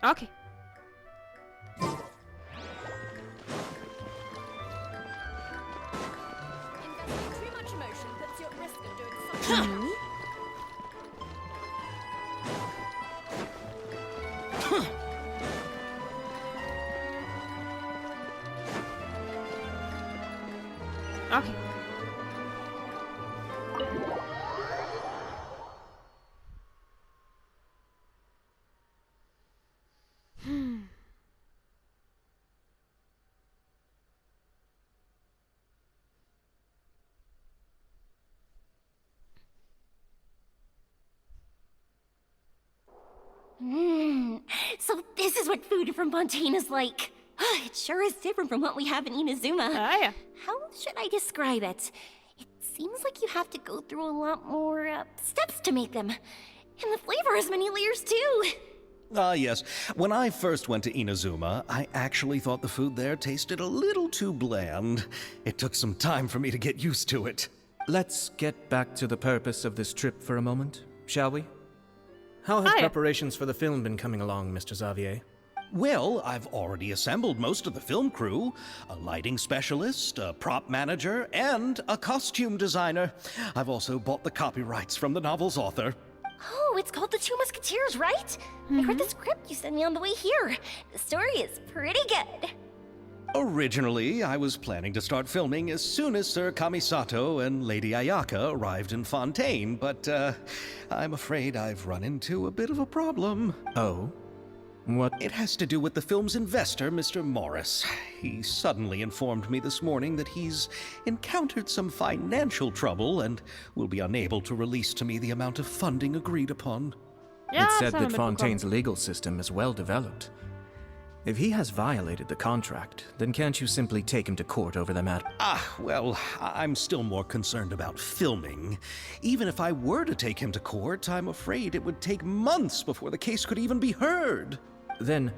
Okay. Too much emotion puts you at risk of doing something. Okay. So this is what food from Fontaine is like. It sure is different from what we have in Inazuma. Ah ja. How should I describe it? It seems like you have to go through a lot more steps to make them. And the flavor has many layers too. Yes. When I first went to Inazuma, I actually thought the food there tasted a little too bland. It took some time for me to get used to it. Let's get back to the purpose of this trip for a moment, shall we? How have preparations for the film been coming along, Mr. Xavier? Well, I've already assembled most of the film crew. A lighting specialist, a prop manager, and a costume designer. I've also bought the copyrights from the novel's author. Oh, it's called The Two Musketeers, right? I read the script you sent me on the way here. The story is pretty good. Originally, I was planning to start filming as soon as Sir Kamisato and Lady Ayaka arrived in Fontaine, but I'm afraid I've run into a bit of a problem. Oh? What? It has to do with the film's investor, Mr. Morris. He suddenly informed me this morning that he's encountered some financial trouble and will be unable to release to me the amount of funding agreed upon. Ja, It said das haben that wir mitbekommen. Fontaine's legal system is well developed. If he has violated the contract, then can't you simply take him to court over the matter? Well, I'm still more concerned about filming. Even if I were to take him to court, I'm afraid it would take months before the case could even be heard. Then,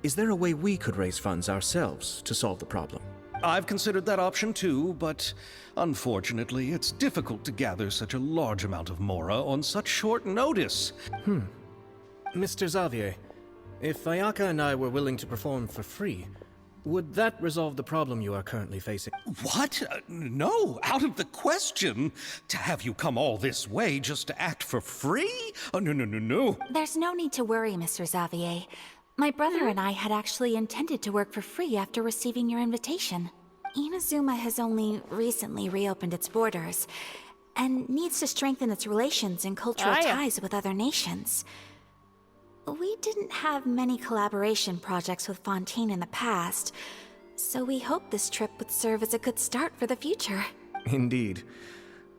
is there a way we could raise funds ourselves to solve the problem? I've considered that option too, but unfortunately, it's difficult to gather such a large amount of mora on such short notice. Mr. Xavier, if Ayaka and I were willing to perform for free, would that resolve the problem you are currently facing? What? No, out of the question. To have you come all this way just to act for free? No. There's no need to worry, Mr. Xavier. My brother and I had actually intended to work for free after receiving your invitation. Inazuma has only recently reopened its borders and needs to strengthen its relations and cultural ties with other nations. We didn't have many collaboration projects with Fontaine in the past, so we hoped this trip would serve as a good start for the future. Indeed.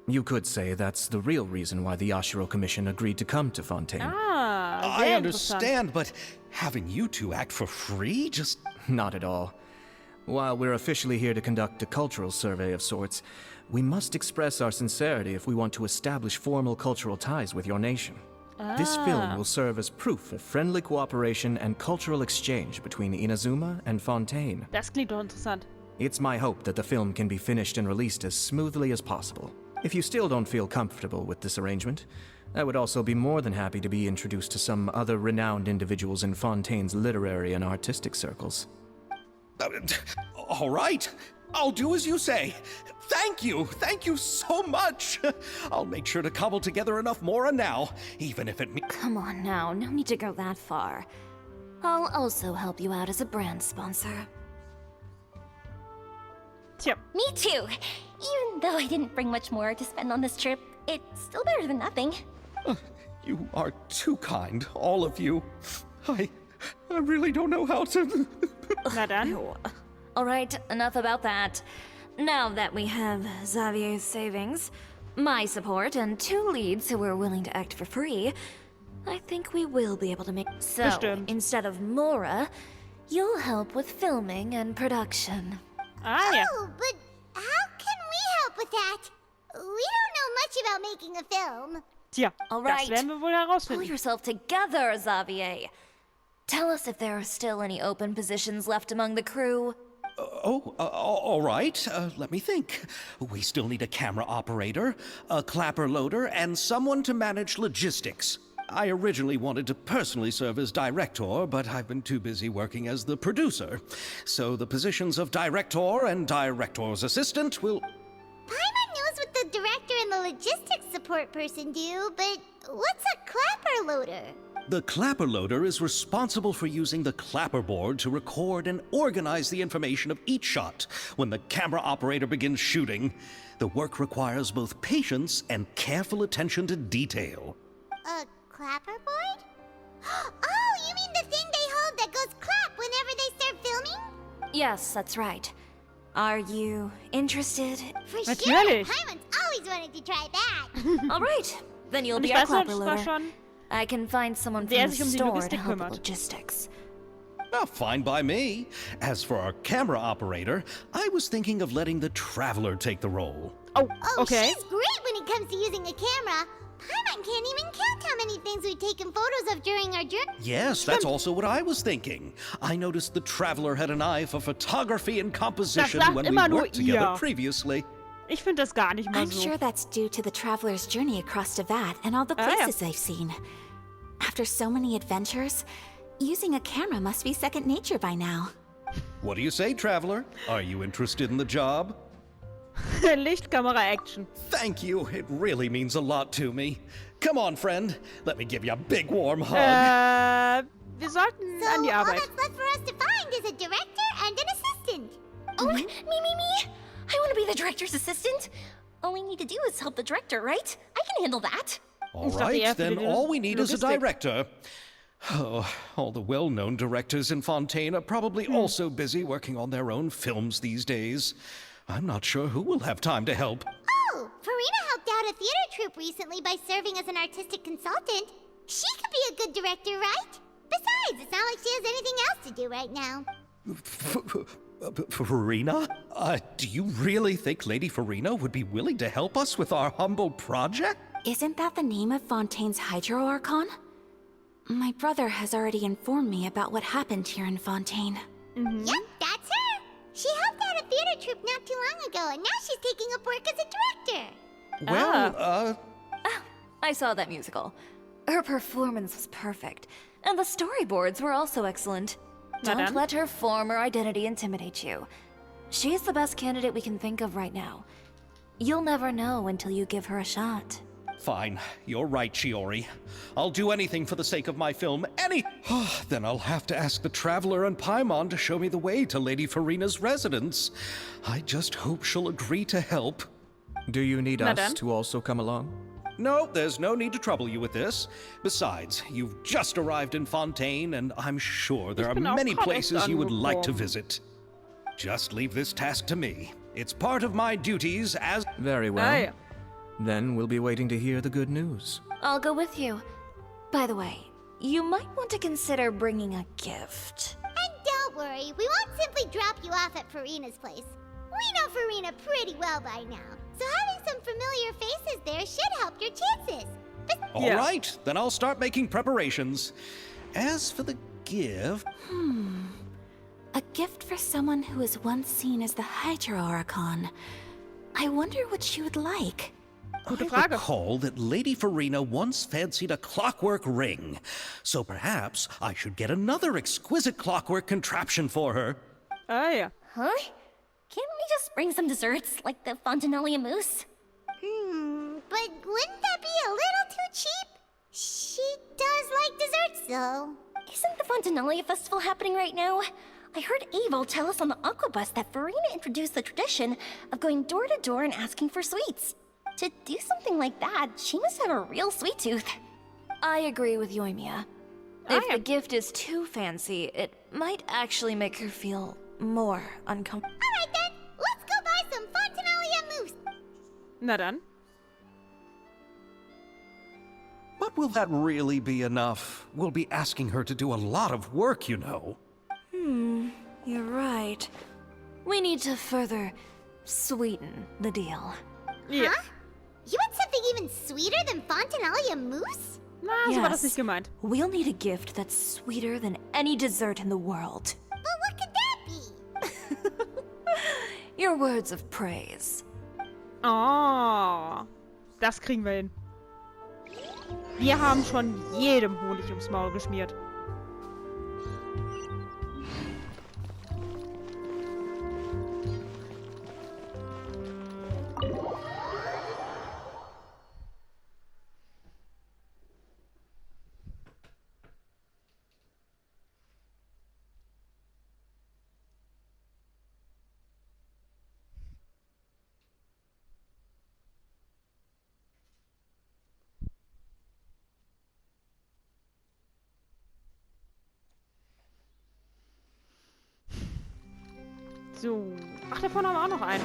You could say that's the real reason why the Yashiro Commission agreed to come to Fontaine. Ah, I sehr interessant. understand, but having you two act for free just... Not at all. While we're officially here to conduct a cultural survey of sorts, we must express our sincerity if we want to establish formal cultural ties with your nation. This film will serve as proof of friendly cooperation and cultural exchange between Inazuma and Fontaine. Das klingt doch interessant. It's my hope that the film can be finished and released as smoothly as possible. If you still don't feel comfortable with this arrangement, I would also be more than happy to be introduced to some other renowned individuals in Fontaine's literary and artistic circles. All right, I'll do as you say. Thank you so much. I'll make sure to cobble together enough mora now, even if it means... Come on now, no need to go that far. I'll also help you out as a brand sponsor. Tja, Me too! Even though I didn't bring much more to spend on this trip, it's still better than nothing. You are too kind, all of you. I really don't know how to... na dann. Alright, enough about that. Now that we have Xavier's savings, my support, and 2 leads who are willing to act for free, I think we will be able to make... So, Bestimmt. instead of Mora, you'll help with filming and production. Ah ja. Oh, but how can we help with that? We don't know much about making a film. Tja, Alright, das werden wir wohl pull herausfinden. yourself together, Xavier. Tell us if there are still any open positions left among the crew. All right. Let me think. We still need a camera operator, a clapper loader, and someone to manage logistics. I originally wanted to personally serve as director, but I've been too busy working as the producer. So the positions of director and director's assistant will... Paimon knows what the director and the logistics support person do, but what's a clapper loader? The clapper loader is responsible for using the clapperboard to record and organize the information of each shot when the camera operator begins shooting. The work requires both patience and careful attention to detail. A clapperboard? Oh, you mean the thing they hold that goes clap whenever they start filming? Yes, that's right. Are you interested? For sure! Natürlich. Paimon's always wanted to try that. All right, then you'll Und be ich our weiß noch, clapper das war loader. schon... I can find someone Der from the sich um die store to Logistik help with kümmert. logistics. Well, fine by me. As for our camera operator, I was thinking of letting the Traveler take the role. Oh, Oh, okay. she's great when it comes to using a camera. Paimon can't even count how many things we've taken photos of during our journey. Yes, that's also what I was thinking. I noticed the Traveler had an eye for photography and composition sagt when we immer nur worked together ihr. previously. Ich finde das gar nicht mal I'm so. sure that's due to the traveler's journey across Teyvat and all the Ah, ja. places they've seen. After so many adventures, using a camera must be second nature by now. What do you say, Traveler? Are you interested in the job? Lichtkamera-Action. Thank you. It really means a lot to me. Come on, friend. Let me give you a big warm hug. Wir sollten So an die all Arbeit. that's left for us to find is a director and an assistant. Oh, me. I want to be the director's assistant. All we need to do is help the director, right? I can handle that. All Ich dachte eher right, für then die all we need is a Logistik. director. Oh, all the well-known directors in Fontaine are probably also busy working on their own films these days. I'm not sure who will have time to help. Oh, Farina helped out a theater troupe recently by serving as an artistic consultant. She could be a good director, right? Besides, it's not like she has anything else to do right now. Farina? Do you really think Lady Farina would be willing to help us with our humble project? Isn't that the name of Fontaine's Hydro Archon? My brother has already informed me about what happened here in Fontaine. Yep, that's her. She helped out a theater troupe not too long ago, and now she's taking up work as a director. Well, I saw that musical. Her performance was perfect, and the storyboards were also excellent. Na Don't dann. let her former identity intimidate you. She's the best candidate we can think of right now. You'll never know until you give her a shot. fine. You're right, Shiori. I'll do anything for the sake of my film. Then I'll have to ask the Traveler and Paimon to show me the way to Lady Farina's residence. I just hope she'll agree to help. Do you need Na us dann. to also come along? No, there's no need to trouble you with this. Besides, you've just arrived in Fontaine, and I'm sure there are bin auch many gerade places erst you would like to angekommen. visit. Just leave this task to me. It's part of my duties as... Very well. Ah, ja. Then we'll be waiting to hear the good news. I'll go with you. By the way, you might want to consider bringing a gift. And don't worry, we won't simply drop you off at Farina's place. We know Farina pretty well by now, so having some familiar faces there should help your chances. All Yeah. right, then I'll start making preparations. As for the gift... A gift for someone who was once seen as the Hydro Archon. I wonder what she would like. Gute I Frage. recall that Lady Farina once fancied a clockwork ring, so perhaps I should get another exquisite clockwork contraption for her. Ah ja. Huh? Can't we just bring some desserts, like the Fontanalia mousse? But wouldn't that be a little too cheap? She does like desserts, though. Isn't the Fontanalia festival happening right now? I heard Abel tell us on the Aquabus that Farina introduced the tradition of going door to door and asking for sweets. To do something like that, she must have a real sweet tooth. I agree with Yoimiya. Ah, If ja. the gift is too fancy, it might actually make her feel more uncomfortable. All right, then. Let's go buy some Fontanalia mousse. Na dann. But will that really be enough? We'll be asking her to do a lot of work, you know. You're right. We need to further sweeten the deal. Ja. You want something even sweeter than Fontanalia mousse? Na, so war das nicht gemeint. We'll need a gift that's sweeter than any dessert in the world. But what could that be? Your words of praise. Oh. Das kriegen wir hin. Wir haben schon jedem Honig ums Maul geschmiert. So. Ach, da vorne haben wir auch noch einen.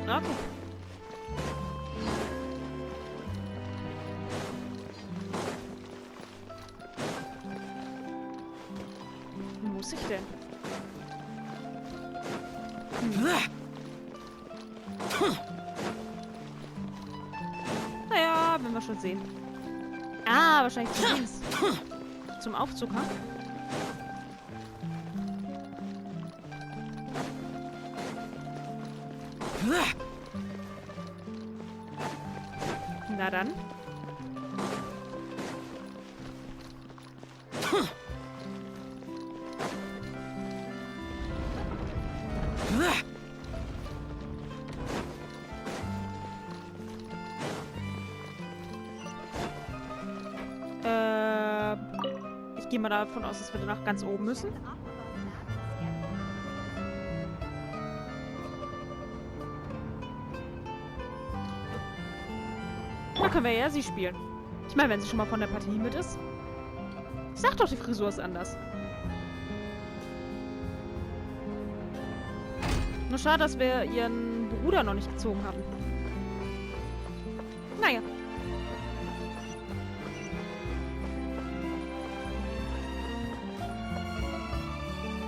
Okay. Wo muss ich denn? Naja, werden wir schon sehen. Ah, wahrscheinlich zum Dings. Zum Aufzug, ha? Na dann. Ich gehe mal davon aus, dass wir nach ganz oben müssen. Da können wir ja sie spielen. Ich meine, wenn sie schon mal von der Partie mit ist. Ich sag doch, die Frisur ist anders. Nur schade, dass wir ihren Bruder noch nicht gezogen haben. Naja.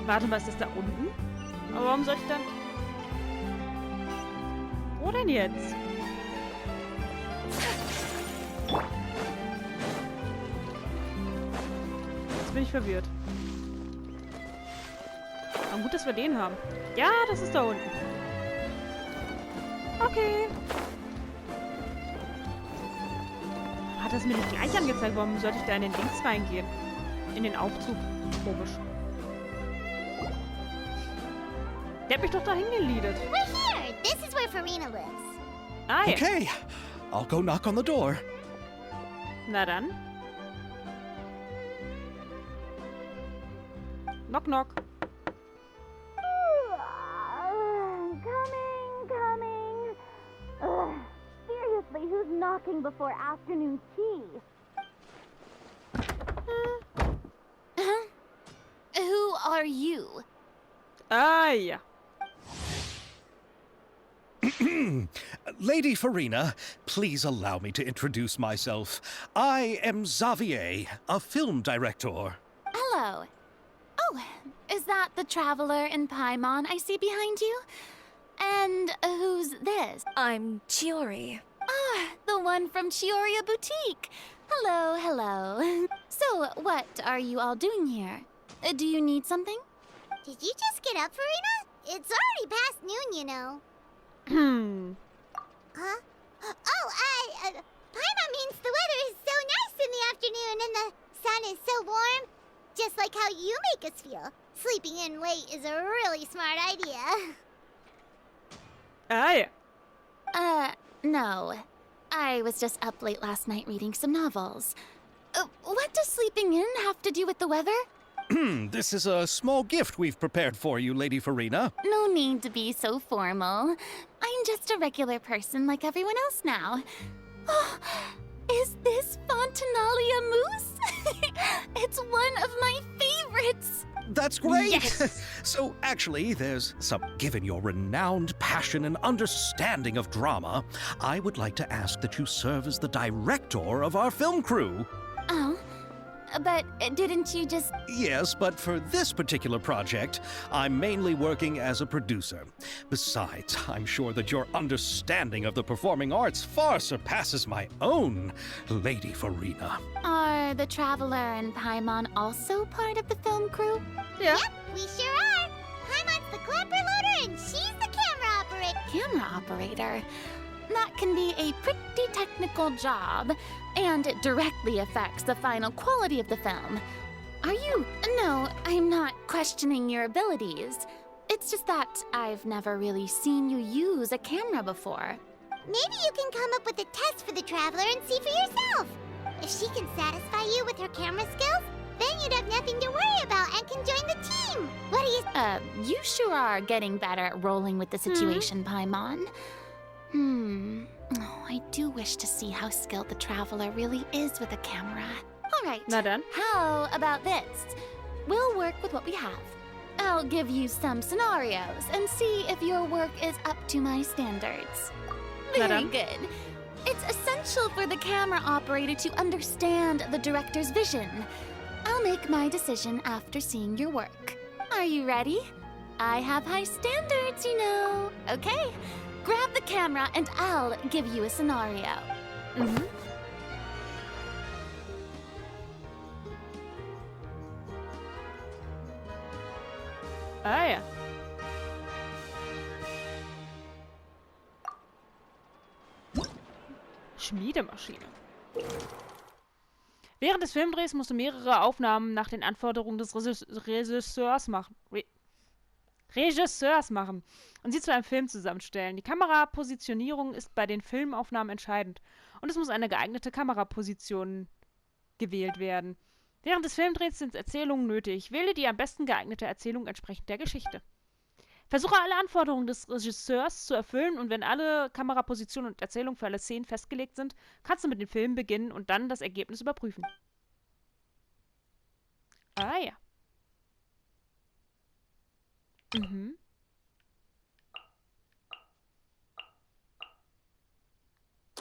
Warte mal, ist das da unten? Aber warum soll ich dann... Wo denn jetzt? Jetzt bin ich verwirrt. Aber gut, dass wir den haben. Ja, das ist da unten. Okay. Hat das mir nicht gleich angezeigt? Warum sollte ich da in den Dings reingehen? In den Aufzug. Komisch. Der hat mich doch dahin geleadet. We're here. This is where Farina lives. Ah, ja. Okay, I'll go knock on the door. Na dann. Knock, knock. Coming. Ugh. Seriously, who's knocking before afternoon tea? Who are you? Ah, ja. Lady Farina, please allow me to introduce myself. I am Xavier, a film director. Hello. Oh, is that the traveler in Paimon I see behind you? And who's this? I'm Chiori. Ah, the one from Chioria Boutique. Hello, hello. So, what are you all doing here? Do you need something? Did you just get up, Farina? It's already past noon, you know. Huh? Oh, Paimon means the weather is so nice in the afternoon and the sun is so warm. Just like how you make us feel. Sleeping in late is a really smart idea. Ah, ja. No. I was just up late last night reading some novels. What does sleeping in have to do with the weather? This is a small gift we've prepared for you, Lady Farina. No need to be so formal. I'm just a regular person like everyone else now. Oh, is this Fontinalia mousse? It's one of my favorites. That's great! Yes. So, actually, given your renowned passion and understanding of drama, I would like to ask that you serve as the director of our film crew. Oh, but didn't you just... Yes, but for this particular project, I'm mainly working as a producer. Besides, I'm sure that your understanding of the performing arts far surpasses my own, Lady Farina. Are the Traveler and Paimon also part of the film crew? Ja. Yep, we sure are. Paimon's the clapper loader and she's the camera camera operator. That can be a pretty technical job, and it directly affects the final quality of the film. Are you? No, I'm not questioning your abilities. It's just that I've never really seen you use a camera before. Maybe you can come up with a test for the Traveler and see for yourself. If she can satisfy you with her camera skills, then you'd have nothing to worry about and can join the team. What do you... You sure are getting better at rolling with the situation, Paimon. Oh, I do wish to see how skilled the Traveler really is with a camera. All right. Na dann. How about this? We'll work with what we have. I'll give you some scenarios and see if your work is up to my standards. Na Very dann. good. It's essential for the camera operator to understand the director's vision. I'll make my decision after seeing your work. Are you ready? I have high standards, you know. Okay, grab the camera and I'll give you a scenario. Mhm. Ah ja. Schmiedemaschine. Während des Filmdrehs musst du mehrere Aufnahmen nach den Anforderungen des Regisseurs machen. Regisseurs machen und sie zu einem Film zusammenstellen. Die Kamerapositionierung ist bei den Filmaufnahmen entscheidend und es muss eine geeignete Kameraposition gewählt werden. Während des Filmdrehs sind Erzählungen nötig. Wähle die am besten geeignete Erzählung entsprechend der Geschichte. Versuche alle Anforderungen des Regisseurs zu erfüllen und wenn alle Kamerapositionen und Erzählungen für alle Szenen festgelegt sind, kannst du mit dem Film beginnen und dann das Ergebnis überprüfen. Ah ja. Mhm.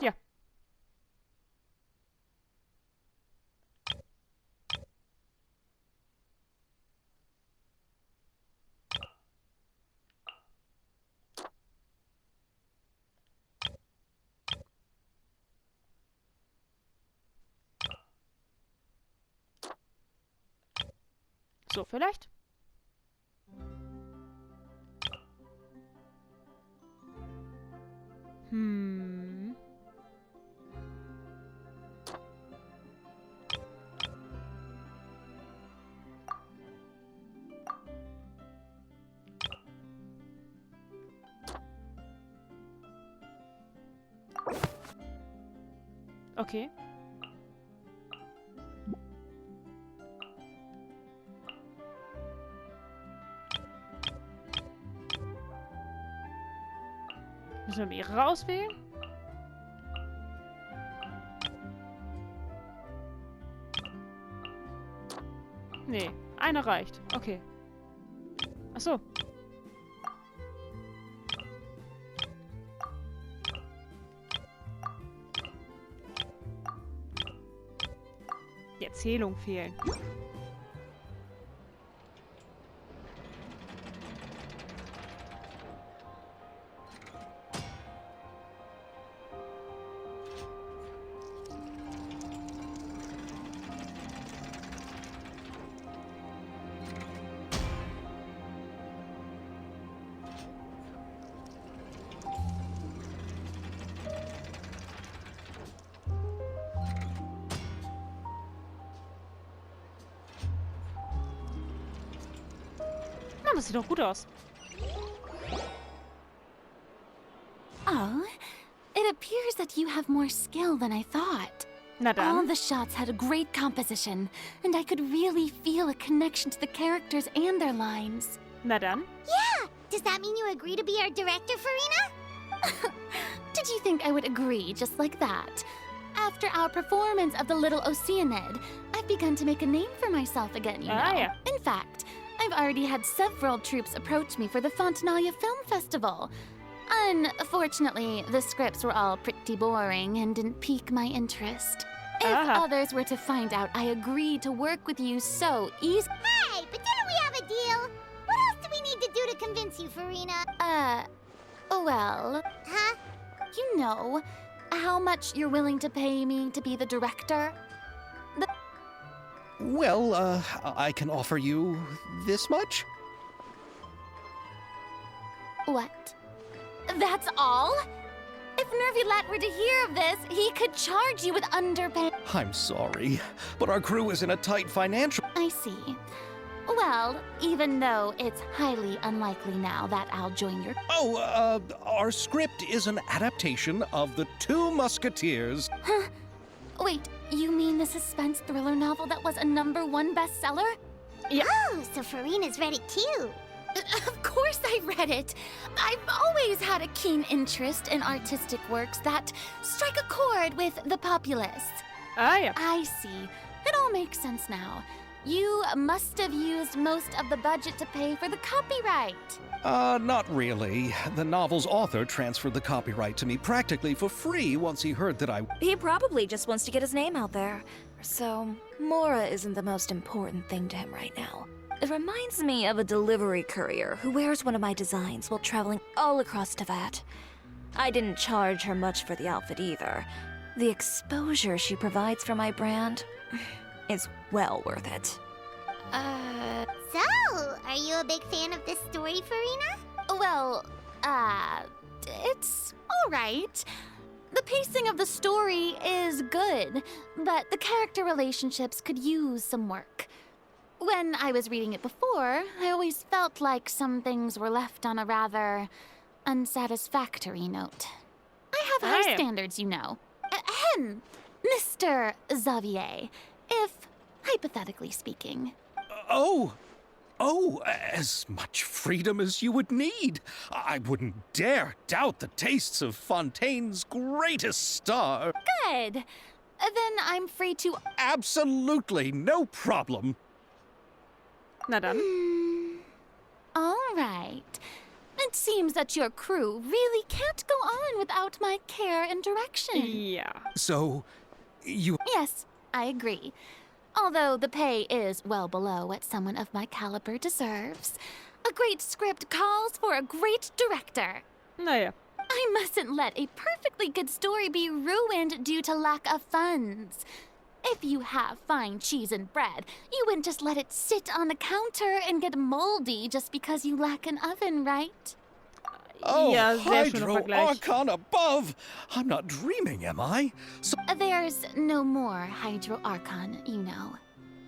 Ja. So, vielleicht? Okay. Müssen wir mehrere auswählen? Nee, einer reicht. Okay. Ach so. Die Erzählung fehlen. Das sieht doch gut aus. Oh, it appears that you have more skill than I thought. Na All dann. the shots had a great composition, and I could really feel a connection to the characters and their lines. Na dann. Yeah! Does that mean you agree to be our director, Farina? Did you think I would agree just like that? After our performance of the Little Oceanid, I've begun to make a name for myself again, you know. Ah, yeah. In fact, I've already had several troops approach me for the Fontanalia Film Festival. Unfortunately, the scripts were all pretty boring and didn't pique my interest. If Ah. others were to find out I agreed to work with you so easily... Hey, but didn't we have a deal? What else do we need to do to convince you, Farina? Well, Huh? you know how much you're willing to pay me to be the director? Well, I can offer you this much? What? That's all? If Nervulet were to hear of this, he could charge you with underpay. I'm sorry, but our crew is in a tight financial... I see. Well, even though it's highly unlikely now that I'll join your... Oh, our script is an adaptation of The Two Musketeers. Huh? Wait, you mean the suspense thriller novel that was a #1 bestseller? Yeah. Oh, so Farina's read it too. Of course I read it. I've always had a keen interest in artistic works that strike a chord with the populace. Ah ja. I see. It all makes sense now. You must have used most of the budget to pay for the copyright. Not really. The novel's author transferred the copyright to me practically for free once he heard that I... He probably just wants to get his name out there. So, Mora isn't the most important thing to him right now. It reminds me of a delivery courier who wears one of my designs while traveling all across Teyvat. I didn't charge her much for the outfit either. The exposure she provides for my brand is well worth it. So, are you a big fan of this story, Farina? Well, it's alright. The pacing of the story is good, but the character relationships could use some work. When I was reading it before, I always felt like some things were left on a rather unsatisfactory note. I have high Hey. standards, you know. Ahem, Mr. Xavier, if hypothetically speaking. Oh, as much freedom as you would need. I wouldn't dare doubt the tastes of Fontaine's greatest star. Good. Then I'm free to... Absolutely no problem. Na dann. All right. It seems that your crew really can't go on without my care and direction. Ja. So, you... Yes, I agree. Although the pay is well below what someone of my caliber deserves. A great script calls for a great director. Naja. I mustn't let a perfectly good story be ruined due to lack of funds. If you have fine cheese and bread, you wouldn't just let it sit on the counter and get moldy just because you lack an oven, right? Oh, Ja, sehr schöner Hydro Vergleich. Archon above! I'm not dreaming, am I? So, There's no more Hydro Archon, you know.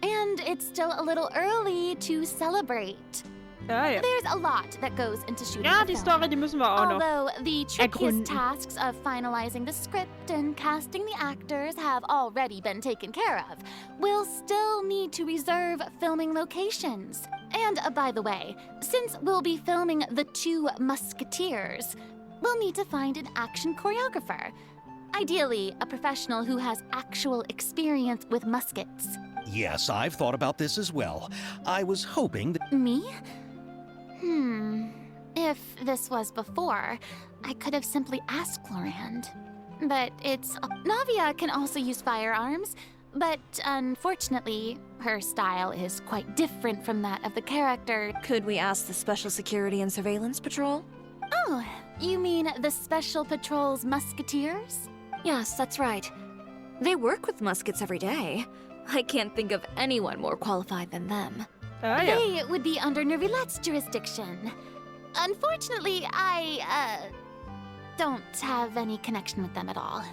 And it's still a little early to celebrate. Ja, ja. There's a lot that goes into shooting Ja, a die film. Story, die müssen wir auch noch. Although the trickiest ergründen. tasks of finalizing the script and casting the actors have already been taken care of, we'll still need to reserve filming locations. And by the way, since we'll be filming The Two Musketeers, we'll need to find an action choreographer. Ideally, a professional who has actual experience with muskets. yes, I've thought about this as well. I was hoping that... Me? If this was before, I could have simply asked Florand. But it's... Navia can also use firearms, but unfortunately, her style is quite different from that of the character. Could we ask the Special Security and Surveillance Patrol? Oh, you mean the Special Patrol's Musketeers? Yes, that's right. They work with muskets every day. I can't think of anyone more qualified than them. Ah ja. They would be under Nervulet's jurisdiction. Unfortunately, I, don't have any connection with them at all.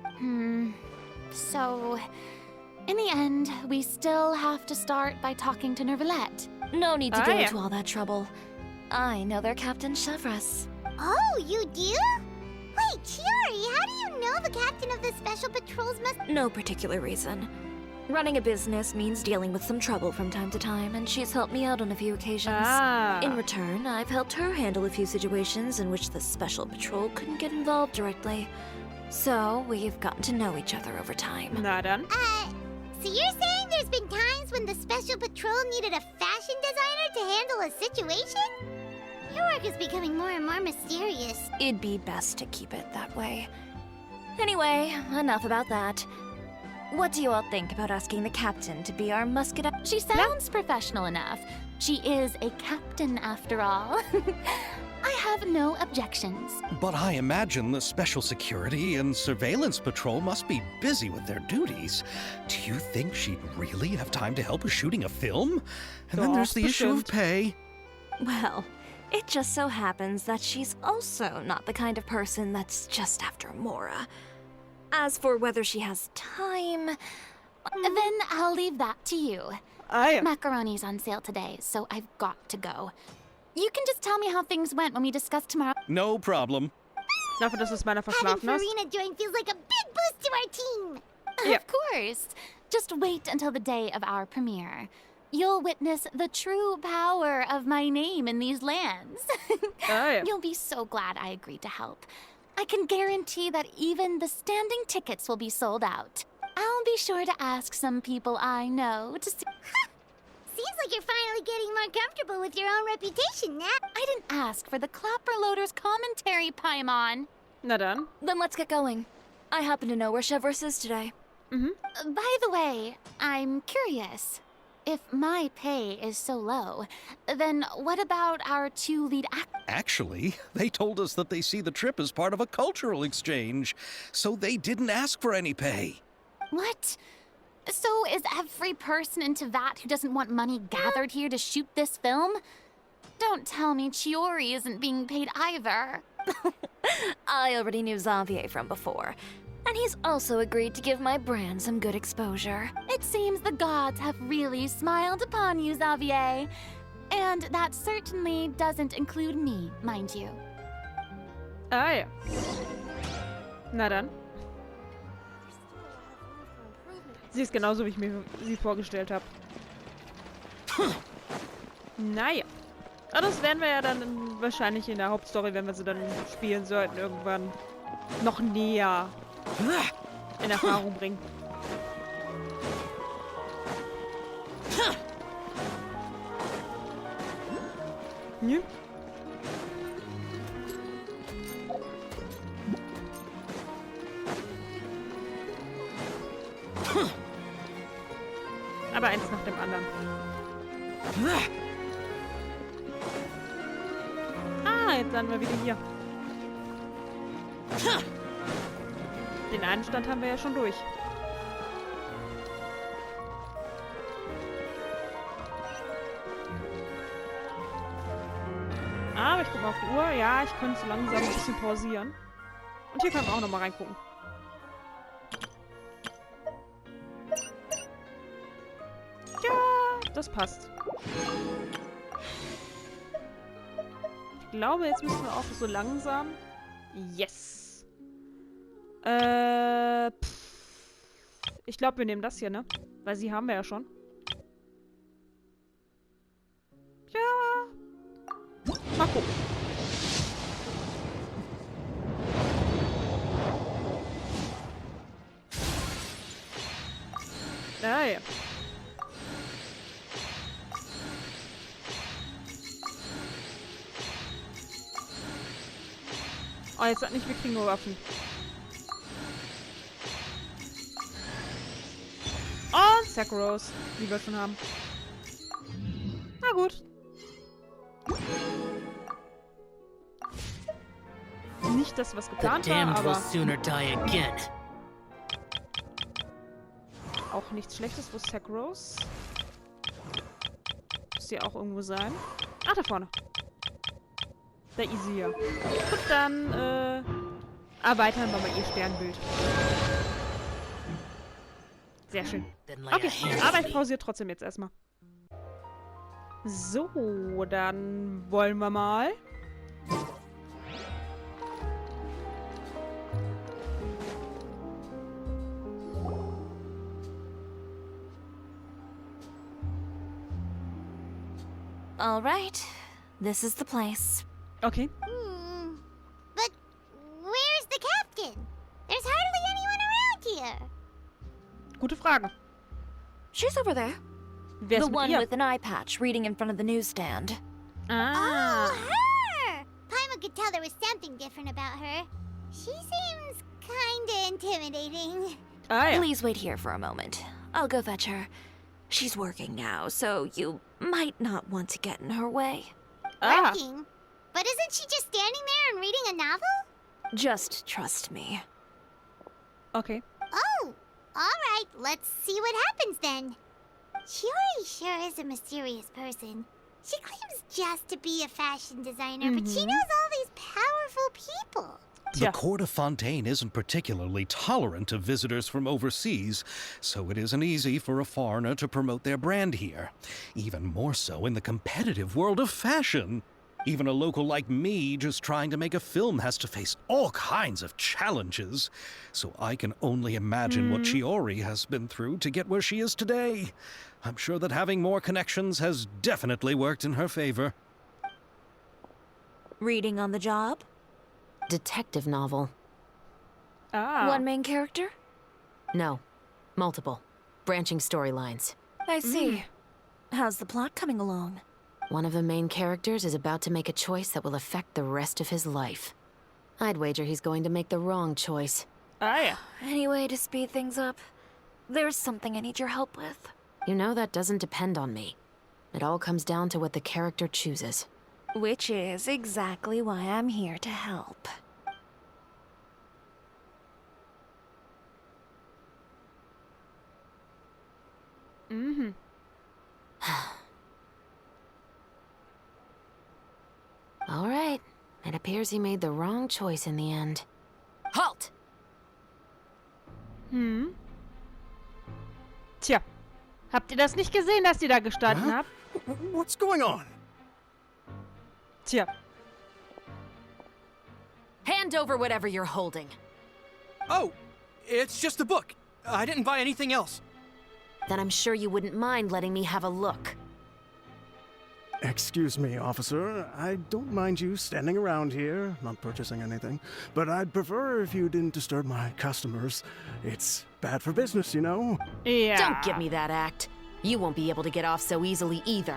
So, in the end, we still have to start by talking to Nervulet. No need to Ah, go ja. to all that trouble. I know their Captain Chevres. Oh, you do? Wait, Chiari, how do you know the captain of the Special Patrols No particular reason. Running a business means dealing with some trouble from time to time, and she's helped me out on a few occasions. Ah. In return, I've helped her handle a few situations in which the Special Patrol couldn't get involved directly. So, we've gotten to know each other over time. Na dann. So you're saying there's been times when the Special Patrol needed a fashion designer to handle a situation? Your work is becoming more and more mysterious. It'd be best to keep it that way. Anyway, enough about that. What do you all think about asking the captain to be our musket? She sounds professional enough. She is a captain, after all. I have no objections. But I imagine the Special Security and Surveillance Patrol must be busy with their duties. Do you think she'd really have time to help with shooting a film? And then Doch, there's the issue of bestimmt. pay. Well, It just so happens that she's also not the kind of person that's just after Mora. As for whether she has time... Then I'll leave that to you. Ah ja. Macaroni's on sale today, so I've got to go. You can just tell me how things went when we discuss tomorrow. No problem. Dafür, dass du es meiner Having verschlafen hast. Farina join feels like a big boost to our team. Yeah. Of course. Just wait until the day of our premiere. You'll witness the true power of my name in these lands. Ah ja. You'll be so glad I agreed to help. I can guarantee that even the standing tickets will be sold out. I'll be sure to ask some people I know to see. Seems like you're finally getting more comfortable with your own reputation now. I didn't ask for the Clapper Loader's commentary, Paimon. Na dann. Then let's get going. I happen to know where Chevreuse is today. By the way, I'm curious. If my pay is so low, then what about our two lead actors? Actually, they told us that they see the trip as part of a cultural exchange, so they didn't ask for any pay. What? So is every person in Teyvat who doesn't want money gathered here to shoot this film? Don't tell me Chiori isn't being paid either. I already knew Xavier from before. And he's also agreed to give my brand some good exposure. It seems the gods have really smiled upon you, Xavier. And that certainly doesn't include me, mind you. Ah ja. Na dann. Sie ist genauso, wie ich mir sie vorgestellt habe. Naja. Aber das werden wir ja dann wahrscheinlich in der Hauptstory, wenn wir sie dann spielen sollten, irgendwann noch näher in Erfahrung bringen. Nö. Aber eins nach dem anderen. Ah, jetzt landen wir wieder hier. Den einen Stand haben wir ja schon durch. Aber ich gucke mal auf die Uhr. Ja, ich könnte so langsam ein bisschen pausieren. Und hier können wir auch nochmal reingucken. Ja, das passt. Ich glaube, jetzt müssen wir auch so langsam... Yes! Ich glaube, wir nehmen das hier, ne? Weil sie haben wir ja schon. Ja. Mal gucken. Ah, ja. Oh, jetzt sagt nicht, wir kriegen nur Waffen. Und Sakuros, die wir schon haben. Na gut. Nicht das, was geplant war, aber auch nichts Schlechtes. Wo ist Sakuros? Muss hier auch irgendwo sein. Ach, da vorne. Da ist sie ja. Gut, dann erweitern wir mal ihr Sternbild. Sehr schön. Okay, aber ich pausiere trotzdem jetzt erstmal. So, dann wollen wir mal. All right, this is the place. Okay. But where's the captain? There's hardly anyone around here. Gute Frage. She's over there. Wer ist The mit one ihr? with an eye patch reading in front of the newsstand. Ah. Oh, her! Paimon could tell there was something different about her. She seems kinda intimidating. Ah ja. Please wait here for a moment. I'll go fetch her. She's working now, so you might not want to get in her way. Ah. Working? But isn't she just standing there and reading a novel? Just trust me. Okay. Oh, alright, let's see what happens then. Chiori sure is a mysterious person. She claims just to be a fashion designer, but she knows all these powerful people. The court of Fontaine isn't particularly tolerant of visitors from overseas, so it isn't easy for a foreigner to promote their brand here. Even more so in the competitive world of fashion. Even a local like me just trying to make a film has to face all kinds of challenges. So I can only imagine what Chiori has been through to get where she is today. I'm sure that having more connections has definitely worked in her favor. Reading on the job? Detective novel. Ah. One main character? No. Multiple. Branching storylines. I see. How's the plot coming along? One of the main characters is about to make a choice that will affect the rest of his life. I'd wager he's going to make the wrong choice. Ah, ja. Any way to speed things up? There's something I need your help with. You know that doesn't depend on me. It all comes down to what the character chooses. Which is exactly why I'm here to help. All right. It appears he made the wrong choice in the end. Halt! Tja. Habt ihr das nicht gesehen, dass ihr da gestanden habt? What's going on? Tja. Hand over whatever you're holding. Oh, it's just a book. I didn't buy anything else. Then I'm sure you wouldn't mind letting me have a look. Excuse me, officer. I don't mind you standing around here, not purchasing anything, but I'd prefer if you didn't disturb my customers. It's bad for business, you know? Ja. Don't give me that act. You won't be able to get off so easily either.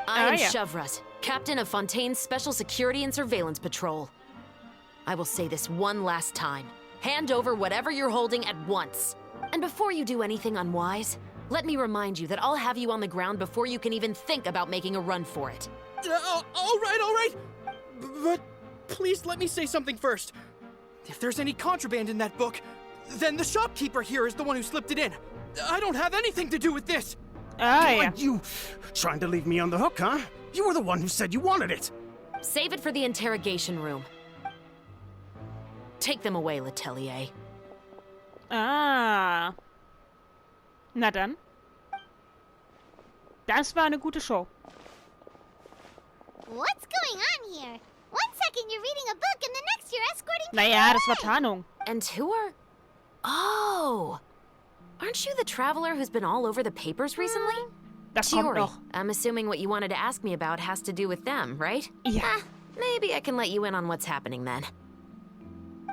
I am ja. Chevraz, captain of Fontaine's Special Security and Surveillance Patrol. I will say this one last time. Hand over whatever you're holding at once. And before you do anything unwise, let me remind you that I'll have you on the ground before you can even think about making a run for it. All right. But please let me say something first. If there's any contraband in that book, then the shopkeeper here is the one who slipped it in. I don't have anything to do with this. Ah, ja. Like you trying to leave me on the hook, huh? You were the one who said you wanted it. Save it for the interrogation room. Take them away, Letelier. Ah. Na dann. Das war eine gute Show. What's going on here? One second you're reading a book and the next you're escorting people Naja, das war away. Tarnung. And who are... Oh! Aren't you the traveler who's been all over the papers recently? Das kommt Chiori, noch. I'm assuming what you wanted to ask me about has to do with them, right? Ja. Maybe I can let you in on what's happening then.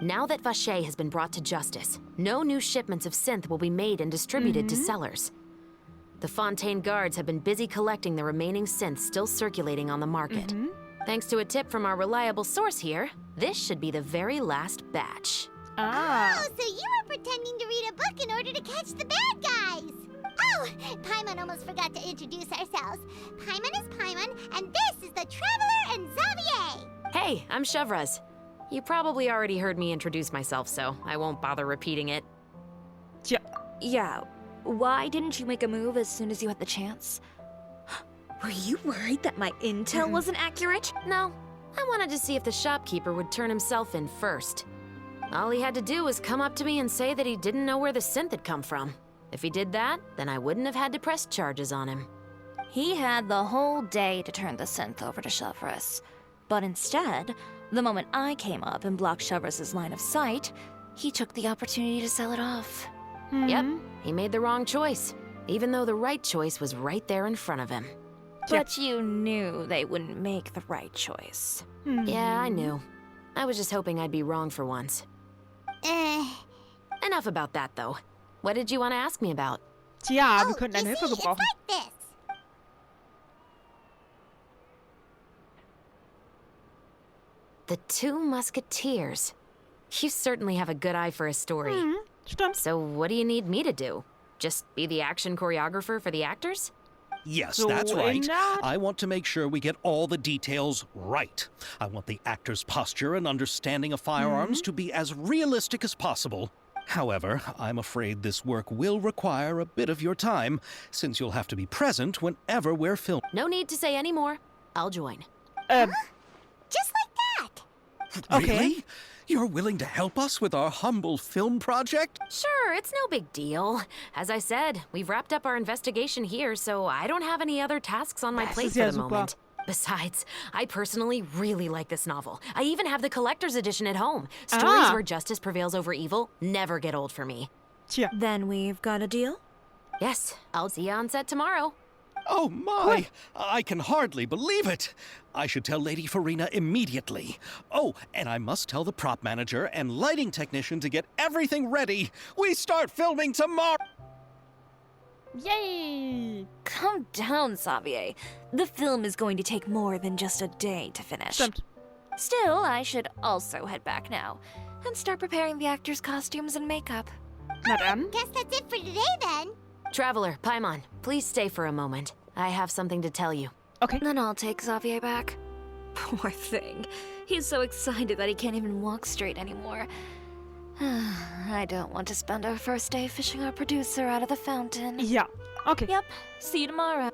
Now that Vacher has been brought to justice, no new shipments of synth will be made and distributed to sellers. The Fontaine guards have been busy collecting the remaining synths still circulating on the market. Thanks to a tip from our reliable source here, this should be the very last batch. Ah. Oh, so you were pretending to read a book in order to catch the bad guys. Oh, Paimon almost forgot to introduce ourselves. Paimon is Paimon, and this is the Traveler and Xavier. Hey, I'm Chevraz. You probably already heard me introduce myself, so I won't bother repeating it. Tja. Yeah, why didn't you make a move as soon as you had the chance? Were you worried that my intel wasn't accurate? No, I wanted to see if the shopkeeper would turn himself in first. All he had to do was come up to me and say that he didn't know where the synth had come from. If he did that, then I wouldn't have had to press charges on him. He had the whole day to turn the synth over to Chevraz. But instead, the moment I came up and blocked Chevraz's line of sight, he took the opportunity to sell it off. Yep, he made the wrong choice, even though the right choice was right there in front of him. But you knew they wouldn't make the right choice. Yeah, I knew. I was just hoping I'd be wrong for once. Enough about that, though. What did you want to ask me about? Tja, wir Oh, könnten you eine Hilfe see, it's gebrauchen. like this. The Two Musketeers. You certainly have a good eye for a story. Stimmt. So what do you need me to do? Just be the action choreographer for the actors? Yes, So that's right. in that- I want to make sure we get all the details right. I want the actor's posture and understanding of firearms to be as realistic as possible. However, I'm afraid this work will require a bit of your time, since you'll have to be present whenever we're filming. No need to say any more. I'll join. Just like that. Okay. Really? You're willing to help us with our humble film project? Sure, it's no big deal. As I said, we've wrapped up our investigation here, so I don't have any other tasks on my Das plate ist for ja the super. moment. Besides, I personally really like this novel. I even have the collector's edition at home. Stories where justice prevails over evil never get old for me. Tja. Then we've got a deal? Yes, I'll see you on set tomorrow. Oh my! I can hardly believe it! I should tell Lady Farina immediately. Oh, and I must tell the prop manager and lighting technician to get everything ready. We start filming tomorrow! Yay! Calm down, Xavier. The film is going to take more than just a day to finish. Stimmt. Still, I should also head back now and start preparing the actors' costumes and makeup. Na dann. Guess that's it for today then. Traveler, Paimon, please stay for a moment. I have something to tell you. Okay. Then I'll take Xavier back. Poor thing. He's so excited that he can't even walk straight anymore. I don't want to spend our first day fishing our producer out of the fountain. Ja. Okay. Yep. See you tomorrow.